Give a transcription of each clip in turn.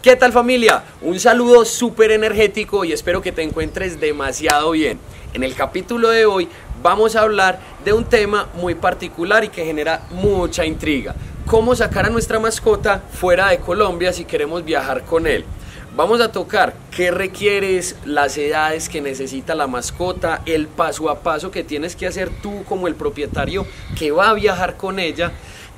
¿Qué tal, familia? Un saludo súper energético y espero que te encuentres demasiado bien. En el capítulo de hoy vamos a hablar de un tema muy particular y que genera mucha intriga. ¿Cómo sacar a nuestra mascota fuera de Colombia si queremos viajar con él? Vamos a tocar qué requieres, las edades que necesita la mascota, el paso a paso que tienes que hacer tú como el propietario que va a viajar con ella.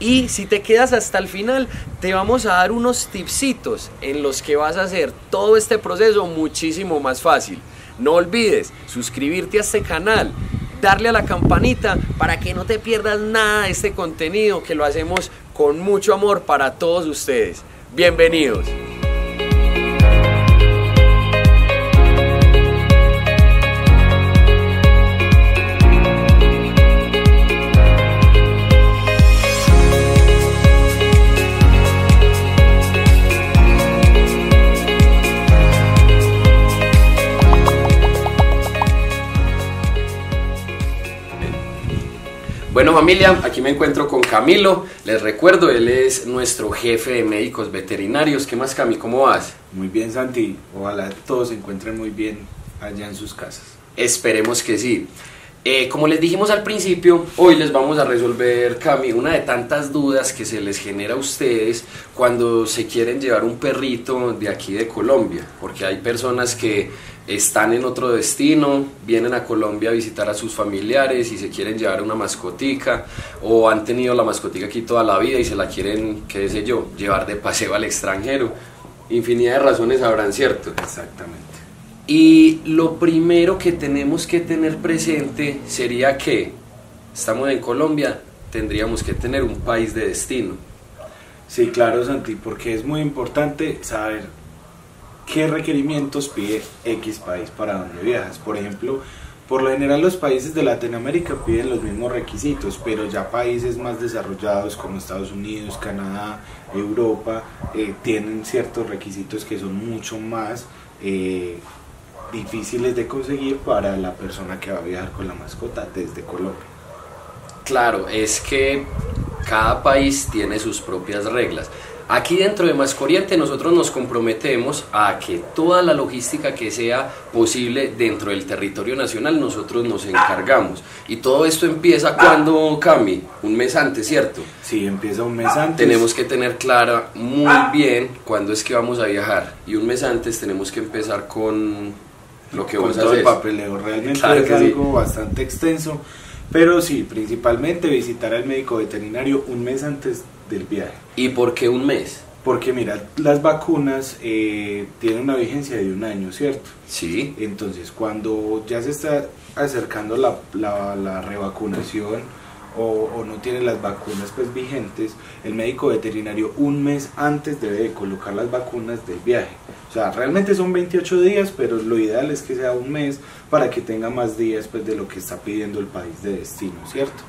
Y si te quedas hasta el final, te vamos a dar unos tipsitos en los que vas a hacer todo este proceso muchísimo más fácil. No olvides suscribirte a este canal, darle a la campanita para que no te pierdas nada de este contenido que lo hacemos con mucho amor para todos ustedes. Bienvenidos. Bueno, familia, aquí me encuentro con Camilo. Les recuerdo, él es nuestro jefe de médicos veterinarios. ¿Qué más, Cami? ¿Cómo vas? Muy bien, Santi. Ojalá todos se encuentren muy bien allá en sus casas. Esperemos que sí. Como les dijimos al principio, hoy les vamos a resolver, Cami, una de tantas dudas que se les genera a ustedes cuando se quieren llevar un perrito de aquí de Colombia, porque hay personas que están en otro destino, vienen a Colombia a visitar a sus familiares y se quieren llevar una mascotica, o han tenido la mascotica aquí toda la vida y se la quieren, qué sé yo, llevar de paseo al extranjero. Infinidad de razones habrán, ¿cierto? Exactamente. Y lo primero que tenemos que tener presente sería que estamos en Colombia, tendríamos que tener un país de destino. Sí, claro, Santi, porque es muy importante saber qué requerimientos pide X país para donde viajas. Por ejemplo, por lo general los países de Latinoamérica piden los mismos requisitos, pero ya países más desarrollados como Estados Unidos, Canadá, Europa, tienen ciertos requisitos que son mucho más difíciles de conseguir para la persona que va a viajar con la mascota desde Colombia. Claro, es que cada país tiene sus propias reglas. Aquí dentro de Mascoriente nosotros nos comprometemos a que toda la logística que sea posible dentro del territorio nacional nosotros nos encargamos. Y todo esto empieza cuando, Cami, un mes antes, ¿cierto? Sí, empieza un mes antes. Tenemos que tener clara muy bien cuándo es que vamos a viajar. Y un mes antes tenemos que empezar con lo que vos todo haces. El papeleo, realmente claro es algo bastante extenso. Pero sí, principalmente visitar al médico veterinario un mes antes del viaje. ¿Y por qué un mes? Porque mira, las vacunas tienen una vigencia de 1 año, ¿cierto? Sí. Entonces, cuando ya se está acercando la revacunación o no tiene las vacunas pues vigentes, el médico veterinario un mes antes debe de colocar las vacunas del viaje. O sea, realmente son 28 días, pero lo ideal es que sea un mes para que tenga más días pues de lo que está pidiendo el país de destino, ¿cierto?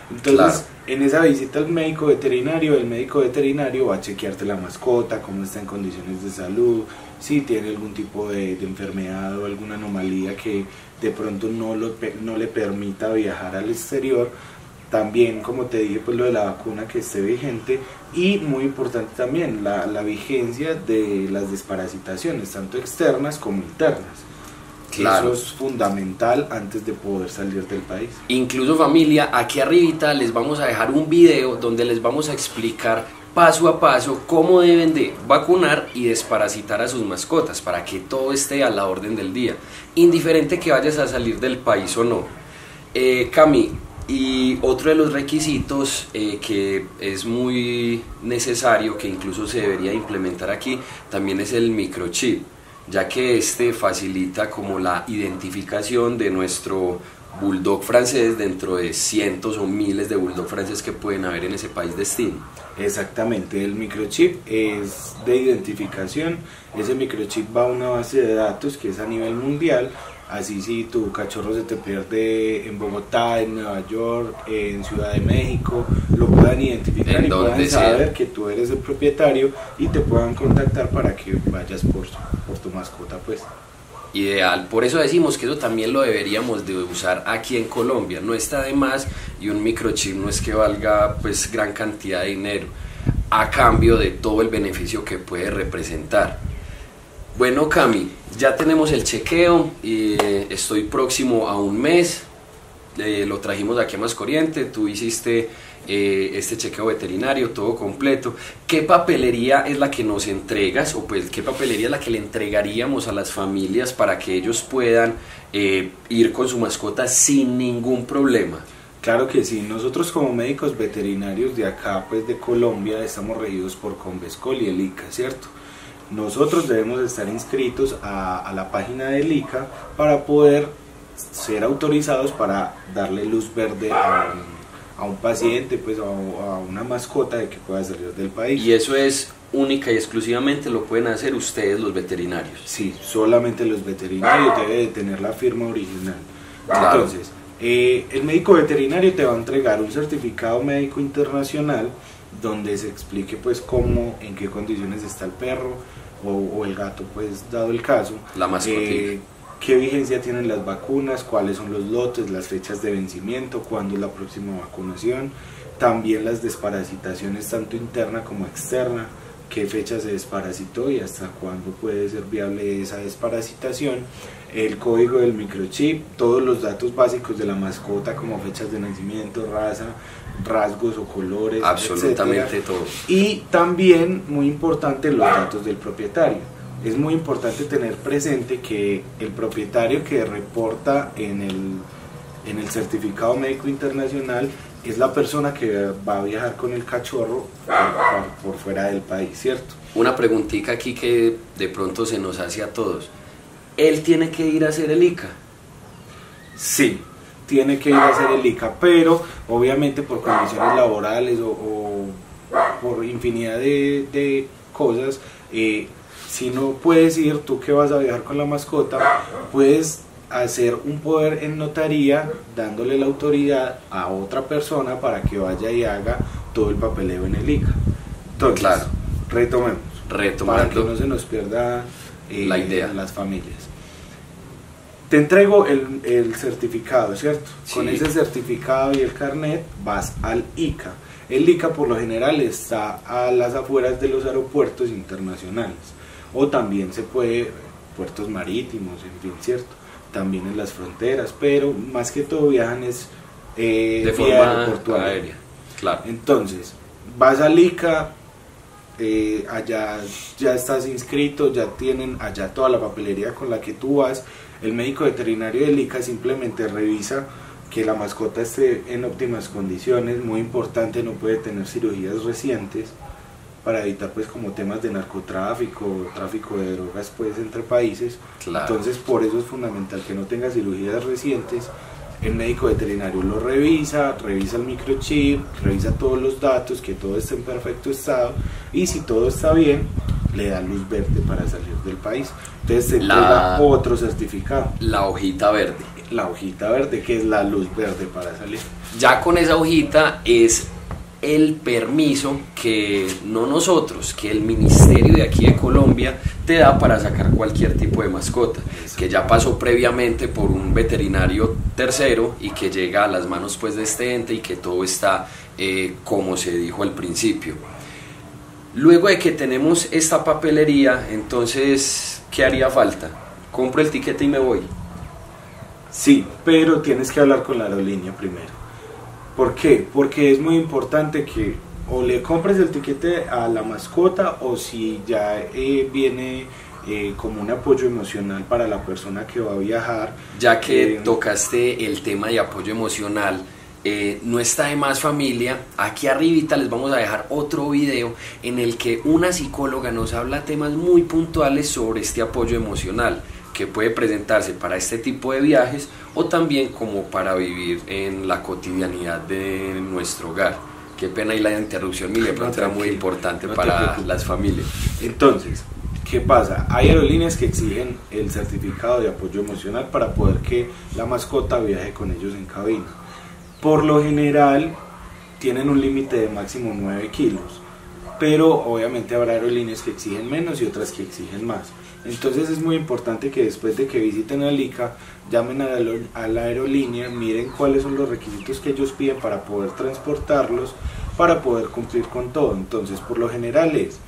Entonces, claro, en esa visita al médico veterinario, el médico veterinario va a chequearte la mascota, cómo está en condiciones de salud, si tiene algún tipo de enfermedad o alguna anomalía que de pronto no le permita viajar al exterior. También, como te dije, pues lo de la vacuna que esté vigente, y muy importante también la vigencia de las desparasitaciones, tanto externas como internas. Claro. Eso es fundamental antes de poder salir del país. Incluso, familia, aquí arribita les vamos a dejar un video donde les vamos a explicar paso a paso cómo deben de vacunar y desparasitar a sus mascotas para que todo esté a la orden del día, indiferente que vayas a salir del país o no. Cami, y otro de los requisitos que es muy necesario, que incluso se debería implementar aquí, también es el microchip, ya que este facilita como la identificación de nuestro bulldog francés dentro de cientos o miles de bulldog francés que pueden haber en ese país destino. Exactamente, el microchip es de identificación. Ese microchip va a una base de datos que es a nivel mundial. Así, si tu cachorro se te pierde en Bogotá, en Nueva York, en Ciudad de México, lo puedan identificar y puedan saber que tú eres el propietario y te puedan contactar para que vayas por tu mascota, pues. Ideal, por eso decimos que eso también lo deberíamos de usar aquí en Colombia, no está de más, y un microchip no es que valga pues gran cantidad de dinero. a cambio de todo el beneficio que puede representar. Bueno, Cami, ya tenemos el chequeo y estoy próximo a un mes. Lo trajimos aquí a Mascorriente, tú hiciste este chequeo veterinario, todo completo. ¿Qué papelería es la que nos entregas, o pues qué papelería es la que le entregaríamos a las familias para que ellos puedan ir con su mascota sin ningún problema? Claro que sí, nosotros como médicos veterinarios de acá, pues de Colombia, estamos regidos por Convescol y el ICA, ¿cierto? Nosotros debemos estar inscritos a la página del ICA para poder ser autorizados para darle luz verde a un paciente, pues a una mascota de que pueda salir del país. Y eso es única y exclusivamente lo pueden hacer ustedes los veterinarios. Sí, solamente los veterinarios deben de tener la firma original. Claro. Entonces, el médico veterinario te va a entregar un certificado médico internacional donde se explique pues cómo, en qué condiciones está el perro o el gato, pues dado el caso. La mascotita. Qué vigencia tienen las vacunas, cuáles son los lotes, las fechas de vencimiento, cuándo es la próxima vacunación, también las desparasitaciones tanto interna como externa, qué fecha se desparasitó y hasta cuándo puede ser viable esa desparasitación, el código del microchip, todos los datos básicos de la mascota como fechas de nacimiento, raza, rasgos o colores, absolutamente etcétera. todo. Y también, muy importante, los datos del propietario. Es muy importante tener presente que el propietario que reporta en el certificado médico internacional es la persona que va a viajar con el cachorro por fuera del país, ¿cierto? Una preguntita aquí que de pronto se nos hace a todos. ¿Él tiene que ir a hacer el ICA? Sí, tiene que ir a hacer el ICA, pero obviamente por condiciones laborales o por infinidad de cosas, si no puedes ir, tú que vas a viajar con la mascota, puedes hacer un poder en notaría dándole la autoridad a otra persona para que vaya y haga todo el papeleo en el ICA. Entonces, claro, retomemos. Para que no se nos pierda la idea. Las familias. Te entrego el certificado, ¿cierto? Sí. Con ese certificado y el carnet vas al ICA. El ICA por lo general está a las afueras de los aeropuertos internacionales. O también se puede, puertos marítimos, en fin, ¿cierto? También en las fronteras, pero más que todo viajan es de forma aérea. Claro. Entonces, vas al ICA, allá ya estás inscrito, ya tienen allá toda la papelería con la que tú vas. El médico veterinario del ICA simplemente revisa que la mascota esté en óptimas condiciones, muy importante, no puede tener cirugías recientes, para evitar pues como temas de narcotráfico, tráfico de drogas pues entre países. Claro. Entonces por eso es fundamental que no tenga cirugías recientes. El médico veterinario lo revisa el microchip, revisa todos los datos, que todo esté en perfecto estado, y si todo está bien, le da luz verde para salir del país. Entonces se entrega otro certificado. La hojita verde. La hojita verde, que es la luz verde para salir. Ya con esa hojita es el permiso que no nosotros, que el ministerio de aquí de Colombia te da para sacar cualquier tipo de mascota, que ya pasó previamente por un veterinario tercero y que llega a las manos pues de este ente y que todo está como se dijo al principio. Luego de que tenemos esta papelería, entonces, ¿qué haría falta? ¿Compro el tiquete y me voy? Sí, pero tienes que hablar con la aerolínea primero. ¿Por qué? Porque es muy importante que o le compres el tiquete a la mascota, o si ya viene como un apoyo emocional para la persona que va a viajar. Ya que tocaste el tema de apoyo emocional, no está de más, familia, aquí arribita les vamos a dejar otro video en el que una psicóloga nos habla temas muy puntuales sobre este apoyo emocional que puede presentarse para este tipo de viajes o también como para vivir en la cotidianidad de nuestro hogar. Qué pena y la interrupción, mi de pronto era muy importante para las familias. Entonces, ¿qué pasa? Hay aerolíneas que exigen el certificado de apoyo emocional para poder que la mascota viaje con ellos en cabina. Por lo general tienen un límite de máximo 9 kilos, pero obviamente habrá aerolíneas que exigen menos y otras que exigen más. Entonces es muy importante que después de que visiten al ICA, llamen a la aerolínea, miren cuáles son los requisitos que ellos piden para poder transportarlos, para poder cumplir con todo. Entonces, por lo general es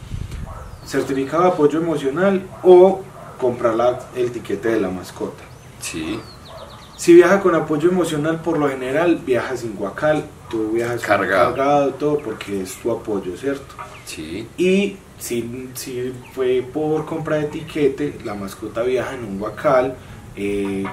certificado de apoyo emocional o comprar el tiquete de la mascota. Sí. Si viaja con apoyo emocional, por lo general viaja sin guacal, tú viajas cargado, todo porque es tu apoyo, ¿cierto? Sí. Y si fue por compra de tiquete, la mascota viaja en un guacal,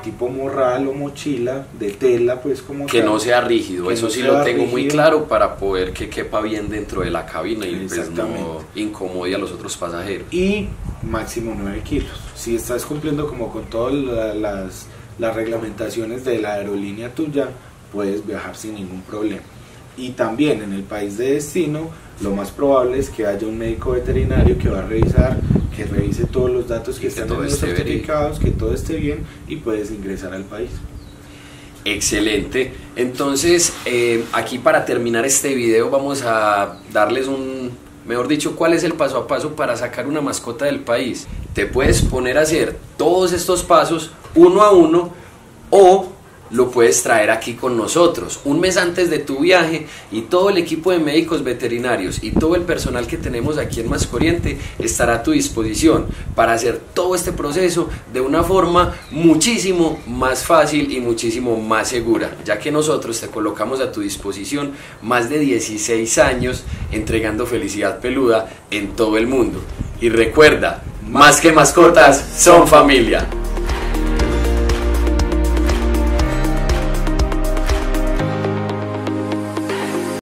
tipo morral o mochila de tela, pues como que tal, no sea rígido, eso sí lo tengo muy claro, para poder que quepa bien dentro de la cabina y pues no incomode a los otros pasajeros. Y máximo 9 kilos. Si estás cumpliendo como con todas las reglamentaciones de la aerolínea tuya, puedes viajar sin ningún problema. Y también en el país de destino, lo más probable es que haya un médico veterinario que va a revisar, que revise todos los datos que están en los certificados, que todo esté bien y puedes ingresar al país. Excelente. Entonces, aquí para terminar este video vamos a darles mejor dicho, cuál es el paso a paso para sacar una mascota del país. Te puedes poner a hacer todos estos pasos uno a uno o lo puedes traer aquí con nosotros un mes antes de tu viaje, y todo el equipo de médicos veterinarios y todo el personal que tenemos aquí en Mascorriente estará a tu disposición para hacer todo este proceso de una forma muchísimo más fácil y muchísimo más segura, ya que nosotros te colocamos a tu disposición más de 16 años entregando felicidad peluda en todo el mundo. Y recuerda, más que mascotas, son familia.